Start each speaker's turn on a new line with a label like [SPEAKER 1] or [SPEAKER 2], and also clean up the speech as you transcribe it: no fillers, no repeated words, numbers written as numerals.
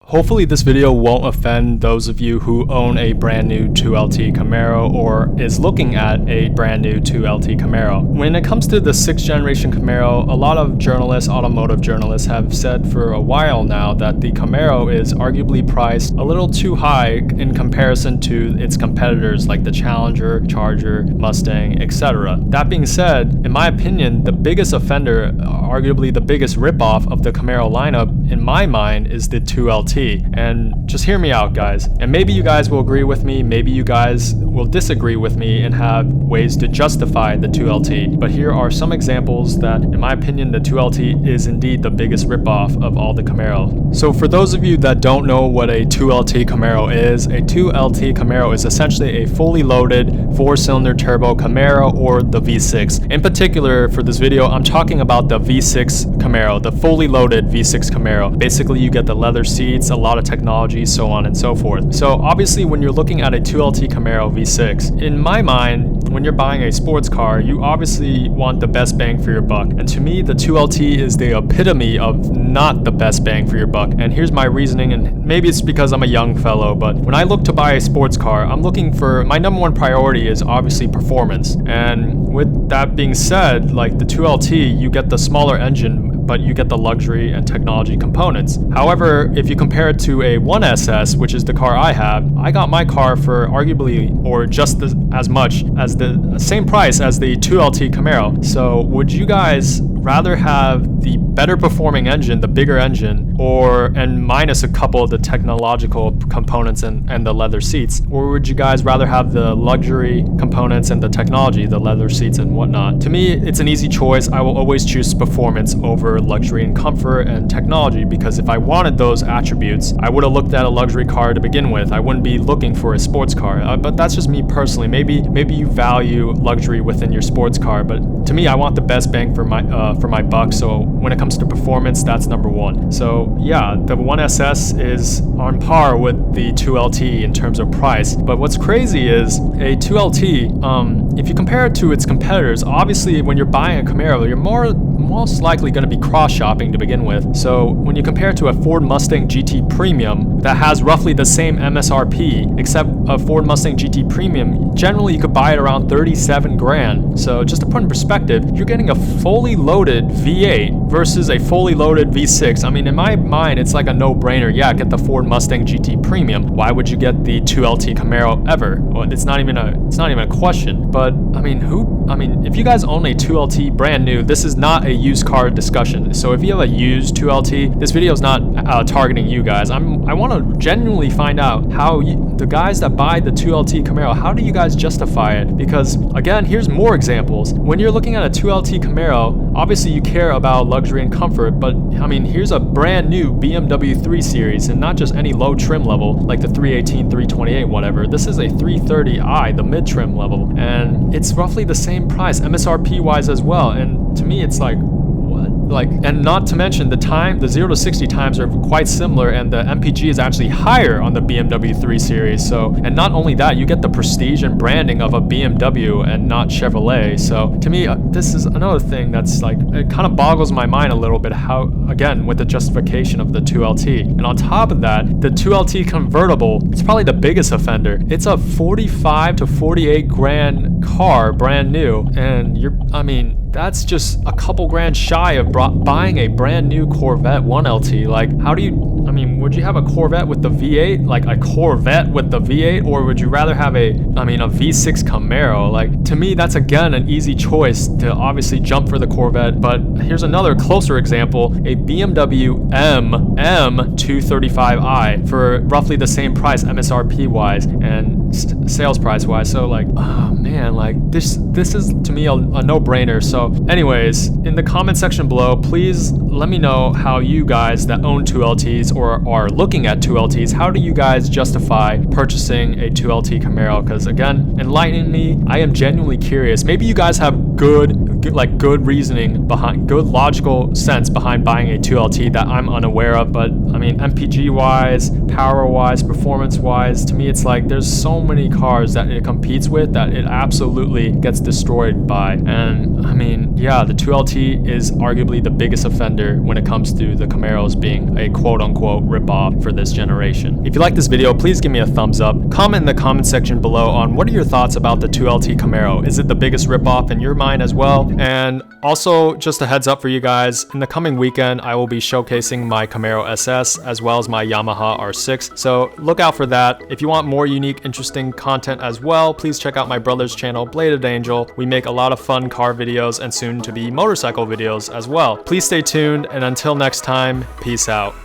[SPEAKER 1] Hopefully this video won't offend those of you who own a brand new 2LT Camaro or is looking at a brand new 2LT Camaro. When it comes to the 6th generation Camaro, a lot of journalists, automotive journalists have said for a while now that the Camaro is arguably priced a little too high in comparison to its competitors like the Challenger, Charger, Mustang, etc. That being said, in my opinion, the biggest offender, arguably the biggest ripoff of the Camaro lineup in my mind is the 2LT. And just hear me out, guys. And maybe you guys will agree with me, maybe you guys will disagree with me and have ways to justify the 2LT. But here are some examples that, in my opinion, the 2LT is indeed the biggest ripoff of all the Camaro. So for those of you that don't know what a 2LT Camaro is, a 2LT Camaro is essentially a fully loaded 4-cylinder turbo Camaro or the V6. In particular, for this video, I'm talking about the V6 Camaro, the fully loaded V6 Camaro. Basically, you get the leather seats, a lot of technology, so on and so forth. So obviously when you're looking at a 2LT Camaro V6, in my mind, when you're buying a sports car, you obviously want the best bang for your buck. And to me, the 2LT is the epitome of not the best bang for your buck. And here's my reasoning, and maybe it's because I'm a young fellow, but when I look to buy a sports car, I'm looking for, my number one priority is obviously performance. And with that being said, like the 2LT, you get the smaller engine, but you get the luxury and technology components. However, if you compare it to a 1SS, which is the car I have, I got my car for arguably or just as much as the same price as the 2LT Camaro. So would you guys rather have the better performing engine, the bigger engine, and minus a couple of the technological components and the leather seats? Or would you guys rather have the luxury components and the technology, the leather seats and whatnot? To me, it's an easy choice. I will always choose performance over luxury and comfort and technology, because if I wanted those attributes, I would have looked at a luxury car to begin with. I wouldn't be looking for a sports car. But that's just me personally. Maybe you value luxury within your sports car, but to me, I want the best bang for my buck. So when it comes to performance, that's number one. So yeah, the 1SS is on par with the 2LT in terms of price. But what's crazy is a 2LT, if you compare it to its competitors, obviously when you're buying a Camaro, you're most likely going to be cross-shopping to begin with. So when you compare it to a Ford Mustang GT Premium that has roughly the same MSRP, except a Ford Mustang GT Premium, generally you could buy it around 37 grand. So just to put in perspective, you're getting a fully loaded V8 versus a fully loaded V6. I mean, in my mind, it's like a no-brainer. Yeah, get the Ford Mustang GT Premium. Why would you get the 2LT Camaro ever? Well, it's not even a question. But I mean, if you guys own a 2LT brand new, this is not a used car discussion. So if you have a used 2LT, this video is not targeting you guys. I want to genuinely find out how the guys that buy the 2LT Camaro, how do you guys justify it? Because again, here's more examples. When you're looking at a 2LT Camaro, obviously you care about luxury and comfort, but I mean, here's a brand new BMW 3 Series, and not just any low trim level like the 318, 328, whatever. This is a 330i, the mid trim level, and it's roughly the same price MSRP wise as well. And to me, it's like, and not to mention the 0 to 60 times are quite similar, and the MPG is actually higher on the BMW 3 Series. So, and not only that, you get the prestige and branding of a BMW and not Chevrolet. So to me, this is another thing that's like, it kind of boggles my mind a little bit how, again, with the justification of the 2LT. And on top of that, the 2LT convertible, it's probably the biggest offender. It's a 45 to 48 grand car, brand new, and that's just a couple grand shy of buying a brand new Corvette 1LT. Like, would you have a Corvette with the V8? Like a Corvette with the V8? Or would you rather have a V6 Camaro? Like, to me, that's again an easy choice to obviously jump for the Corvette. But here's another closer example, a BMW M235i for roughly the same price MSRP wise and sales price wise. So like, oh man, like this is to me a no-brainer. So anyways, in the comment section below, please let me know how you guys that own 2LTs or are looking at 2LTs, how do you guys justify purchasing a 2LT Camaro? Because again, enlighten me. I am genuinely curious. Maybe you guys have good good reasoning behind, good logical sense behind buying a 2LT that I'm unaware of. But I mean, MPG wise, power wise, performance wise, to me it's like there's so many cars that it competes with that it absolutely gets destroyed by. And I mean, yeah, the 2LT is arguably the biggest offender when it comes to the Camaros being a quote-unquote rip-off for this generation. If you like this video, please give me a thumbs up. Comment in the comment section below on what are your thoughts about the 2LT Camaro. Is it the biggest rip-off in your mind as well? And also, just a heads up for you guys, in the coming weekend, I will be showcasing my Camaro SS as well as my Yamaha R6. So look out for that. If you want more unique, interesting content as well, please check out my brother's channel, Bladed Angel. We make a lot of fun car videos and soon to be motorcycle videos as well. Please stay tuned, and until next time, peace out.